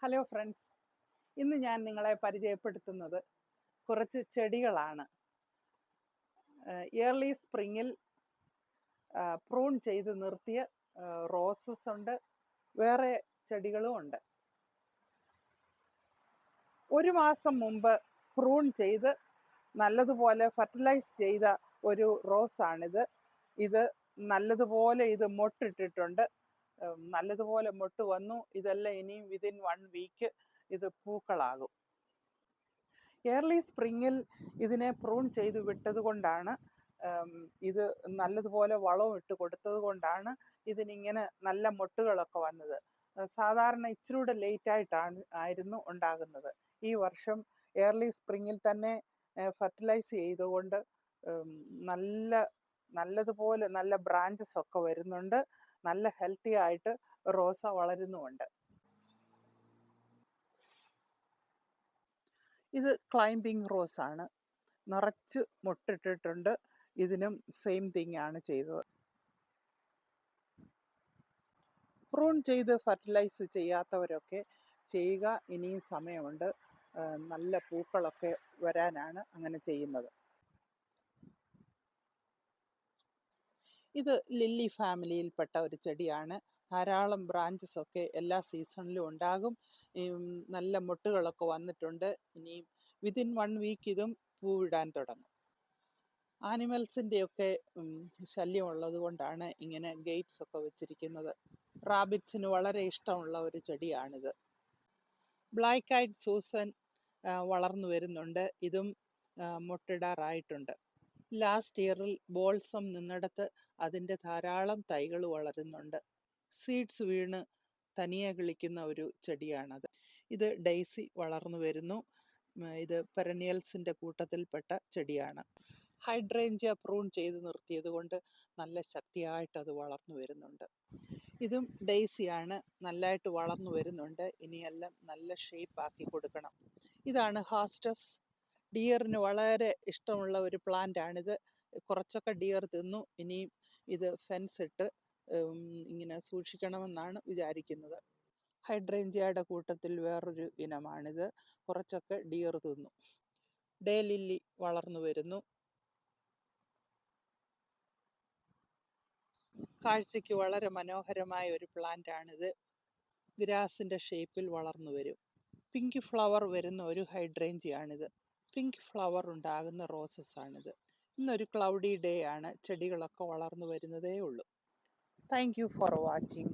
Hello friends, ഇന്ന് ഞാൻ നിങ്ങളെ പരിചയപ്പെടുത്തുന്നത് കുറച്ച് ചെടികളാണ്. ഏർലി സ്പ്രിങ്ങിൽ പ്രൂൺ ചെയ്ത് നിർത്തിയ റോസസ് ഉണ്ട്, വേറെ ചെടികളും ഉണ്ട്. ഒരു മാസം മുമ്പ് പ്രൂൺ ചെയ്ത് നല്ലതുപോലെ ഫെർട്ടിലൈസ് ചെയ്ത ഒരു റോസാണിത്. ഇത് നല്ലതുപോലെ മൊട്ടിട്ടിട്ടുണ്ട്. നല്ലതുപോലെ മൊട്ട് വന്നു. ഇതെല്ലാം ഇനിയും വിതിൻ 1 വീക്ക് ഇത് പൂക്കളാകും. ഏർലി സ്പ്രിങ്ങിൽ ഇതിനെ പ്രൂൺ ചെയ്ത് വിട്ടത് കൊണ്ടാണ്, ഇത് നല്ലതുപോലെ വളവും ഇട്ട് കൊടുത്തത് കൊണ്ടാണ് ഇതിനിങ്ങനെ നല്ല മൊട്ടുകളൊക്കെ വന്നത്. സാധാരണ ഇച്ചിരൂടെ ആയിരുന്നു ഉണ്ടാകുന്നത്. ഈ വർഷം ഏർലി സ്പ്രിങ്ങിൽ തന്നെ ഫെർട്ടിലൈസ് ചെയ്തുകൊണ്ട് നല്ലതുപോലെ നല്ല ബ്രാഞ്ചസ് ഒക്കെ വരുന്നുണ്ട്. നല്ല ഹെൽത്തി ആയിട്ട് റോസ വളരുന്നുമുണ്ട്. ഇത് ക്ലൈംബിംഗ് റോസ് ആണ്. നിറച്ച് മുട്ടിട്ടിട്ടുണ്ട്. ഇതിനും സെയിം തിങ് ആണ് ചെയ്തത്. പ്രൂൺ ചെയ്ത് ഫെർട്ടിലൈസ് ചെയ്യാത്തവരൊക്കെ ചെയ്യുക. ഇനിയും സമയമുണ്ട്. നല്ല പൂക്കളൊക്കെ വരാനാണ് അങ്ങനെ ചെയ്യുന്നത്. ഇത് ലില്ലി ഫാമിലിയിൽപ്പെട്ട ഒരു ചെടിയാണ്. ധാരാളം ബ്രാഞ്ചസ് ഒക്കെ എല്ലാ സീസണിലും ഉണ്ടാകും. നല്ല മൊട്ടുകളൊക്കെ വന്നിട്ടുണ്ട്. ഇനിയും വിതിൻ 1 വീക്ക് ഇതും പൂവിടാൻ തുടങ്ങും. ആനിമൽസിൻ്റെയൊക്കെ ശല്യം ഉള്ളത് കൊണ്ടാണ് ഇങ്ങനെ ഗേറ്റ്സ് ഒക്കെ വെച്ചിരിക്കുന്നത്. റാബിറ്റ്സിന് വളരെ ഇഷ്ടമുള്ള ഒരു ചെടിയാണിത്. ബ്ലാക്ക് ഐഡ് സൂസൻ വളർന്നു വരുന്നുണ്ട്. ഇതും മൊട്ടിടാറായിട്ടുണ്ട്. ലാസ്റ്റ് ഇയറിൽ ബോൾസം നിന്നിടത്ത് അതിൻ്റെ ധാരാളം തൈകൾ വളരുന്നുണ്ട്. സീഡ്സ് വീണ് തനിയെ കിളിക്കുന്ന ഒരു ചെടിയാണത്. ഇത് ഡെയ്സി വളർന്നു വരുന്നു. ഇത് പെരനിയൽസിൻ്റെ കൂട്ടത്തിൽപ്പെട്ട ചെടിയാണ്. ഹൈഡ്രേഞ്ചിയ പ്രൂൺ ചെയ്ത് നിർത്തിയത് കൊണ്ട് നല്ല ശക്തിയായിട്ട് അത് വളർന്നു വരുന്നുണ്ട്. ഇതും ഡെയ്സിയാണ്. നല്ലതായിട്ട് വളർന്നു വരുന്നുണ്ട്. ഇനിയെല്ലാം നല്ല ഷേപ്പ് ആക്കി കൊടുക്കണം. ഇതാണ് ഹാസ്റ്റസ്. ഡിയറിന് വളരെ ഇഷ്ടമുള്ള ഒരു പ്ലാന്റ് ആണിത്. കുറച്ചൊക്കെ ഡിയർ തിന്നു. ഇനിയും ഇത് ഫെൻസ് ഇട്ട് ഇങ്ങനെ സൂക്ഷിക്കണമെന്നാണ് വിചാരിക്കുന്നത്. ഹൈഡ്രേഞ്ചിയയുടെ കൂട്ടത്തിൽ വേറൊരു ഇനമാണിത്. കുറച്ചൊക്കെ ഡിയർ തിന്നു. ഡേ ലില്ലി വളർന്നു വരുന്നു. കാഴ്ചയ്ക്ക് വളരെ മനോഹരമായ ഒരു പ്ലാന്റ് ആണിത്. ഗ്രാസിന്റെ ഷേപ്പിൽ വളർന്നു വരും. പിങ്ക് ഫ്ലവർ വരുന്ന ഒരു ഹൈഡ്രേഞ്ചിയാണിത്. പിങ്ക് ഫ്ലവർ ഉണ്ടാകുന്ന റോസസ് ആണിത്. ഇന്നൊരു ക്ലൗഡി ഡേ ആണ്. ചെടികളൊക്കെ വളർന്നു വരുന്നതേ ഉള്ളൂ. Thank you for watching.